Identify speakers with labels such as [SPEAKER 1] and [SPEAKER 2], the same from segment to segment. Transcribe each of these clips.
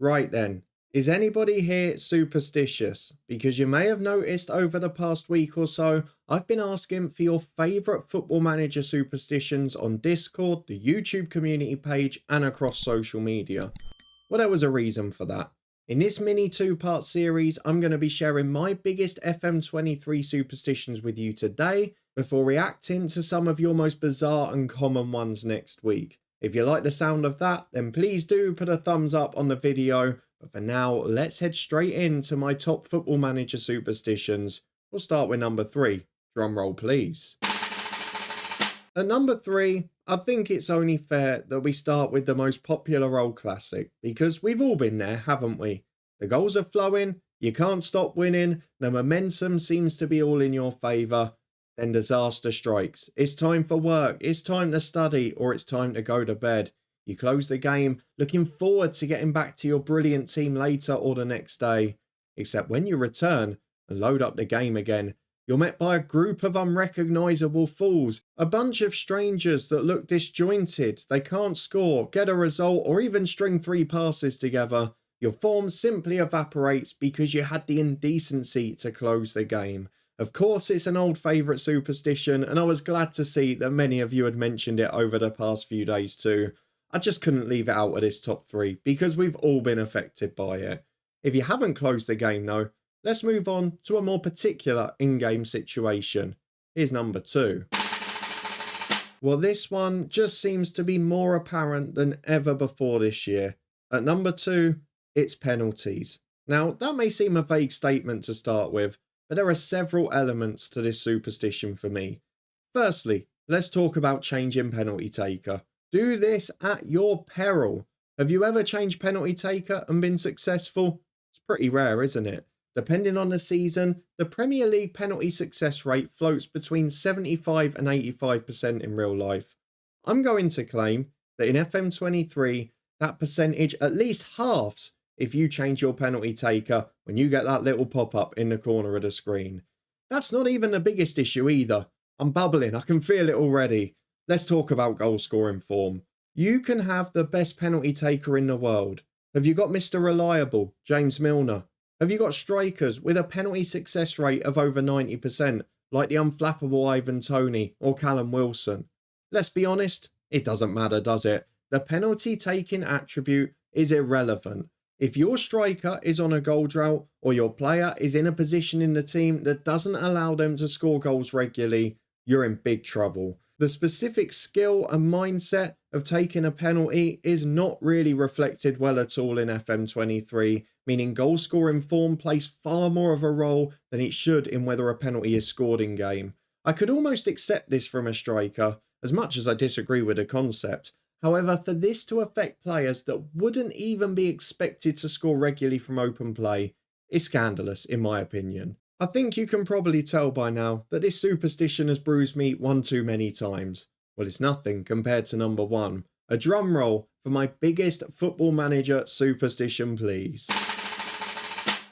[SPEAKER 1] Right then, is anybody here superstitious? Because you may have noticed over the past week or so, I've been asking for your favourite football manager superstitions on Discord, the YouTube community page, and across social media. Well, there was a reason for that. In this mini two-part series, I'm going to be sharing my biggest FM23 superstitions with you today, before reacting to some of your most bizarre and common ones next week. If you like the sound of that, then please do put a thumbs up on the video. But for now, let's head straight into my top football manager superstitions. We'll start with number 3. Drum roll, please. At number 3, I think it's only fair that we start with the most popular old classic, because we've all been there, haven't we? The goals are flowing, you can't stop winning, the momentum seems to be all in your favour. Then disaster strikes. It's time for work, it's time to study, or it's time to go to bed. You close the game looking forward to getting back to your brilliant team later or the next day. Except when you return and load up the game again, you're met by a group of unrecognisable fools, a bunch of strangers that look disjointed, they can't score, get a result, or even string 3 passes together. Your form simply evaporates because you had the indecency to close the game. Of course, it's an old favourite superstition, and I was glad to see that many of you had mentioned it over the past few days too. I just couldn't leave it out of this top 3 because we've all been affected by it. If you haven't closed the game though, let's move on to a more particular in-game situation. Here's number 2. Well, this one just seems to be more apparent than ever before this year. At number 2, it's penalties. Now, that may seem a vague statement to start with, but there are several elements to this superstition for me. Firstly, let's talk about changing penalty taker. Do this at your peril. Have you ever changed penalty taker and been successful? It's pretty rare, isn't it? Depending on the season, the Premier League penalty success rate floats between 75 and 85% in real life. I'm going to claim that in FM23, that percentage at least halves if you change your penalty taker when you get that little pop-up in the corner of the screen. That's not even the biggest issue either. I'm bubbling, I can feel it already. Let's talk about goal scoring form. You can have the best penalty taker in the world. Have you got Mr. Reliable, James Milner? Have you got strikers with a penalty success rate of over 90%, like the unflappable Ivan Toney or Callum Wilson? Let's be honest, it doesn't matter, does it? The penalty taking attribute is irrelevant. If your striker is on a goal drought or your player is in a position in the team that doesn't allow them to score goals regularly, you're in big trouble. The specific skill and mindset of taking a penalty is not really reflected well at all in FM23, meaning goal scoring form plays far more of a role than it should in whether a penalty is scored in game. I could almost accept this from a striker, as much as I disagree with the concept. However, for this to affect players that wouldn't even be expected to score regularly from open play is scandalous in my opinion. I think you can probably tell by now that this superstition has bruised me one too many times. Well, it's nothing compared to number 1. A drum roll for my biggest football manager superstition, please.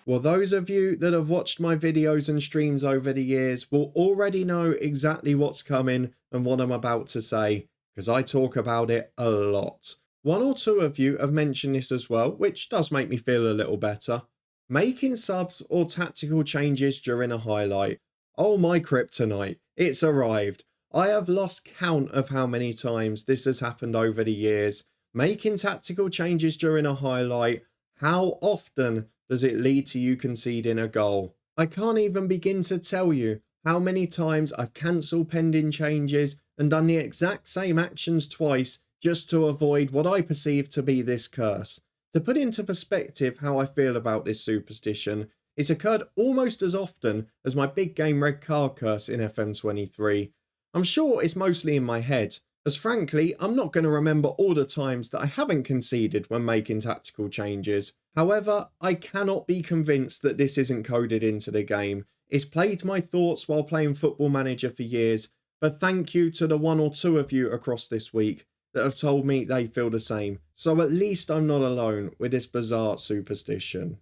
[SPEAKER 1] Well, those of you that have watched my videos and streams over the years will already know exactly what's coming and what I'm about to say, because I talk about it a lot. 1 or 2 of you have mentioned this as well, which does make me feel a little better. Making subs or tactical changes during a highlight. Oh my kryptonite, it's arrived. I have lost count of how many times this has happened over the years. Making tactical changes during a highlight, how often does it lead to you conceding a goal? I can't even begin to tell you how many times I've cancelled pending changes and done the exact same actions twice just to avoid what I perceive to be this curse. To put into perspective how I feel about this superstition, it's occurred almost as often as my big game red card curse in FM23. I'm sure it's mostly in my head, as frankly I'm not going to remember all the times that I haven't conceded when making tactical changes. However, I cannot be convinced that this isn't coded into the game. It's plagued my thoughts while playing Football Manager for years, but thank you to the 1 or 2 of you across this week that have told me they feel the same, so at least I'm not alone with this bizarre superstition.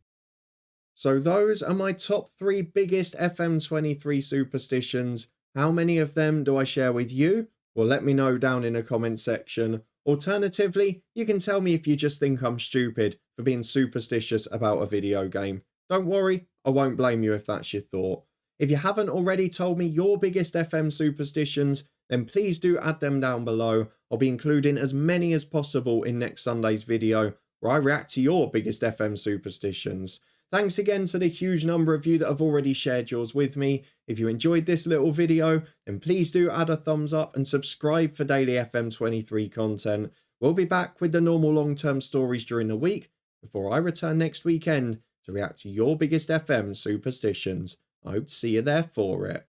[SPEAKER 1] So those are my top 3 biggest FM23 superstitions. How many of them do I share with you? Well, let me know down in the comment section. Alternatively, you can tell me if you just think I'm stupid for being superstitious about a video game. Don't worry, I won't blame you if that's your thought. If you haven't already told me your biggest FM superstitions, then please do add them down below. I'll be including as many as possible in next Sunday's video, where I react to your biggest FM superstitions. Thanks again to the huge number of you that have already shared yours with me. If you enjoyed this little video, then please do add a thumbs up and subscribe for daily FM23 content. We'll be back with the normal long-term stories during the week before I return next weekend to react to your biggest FM superstitions. I hope to see you there for it.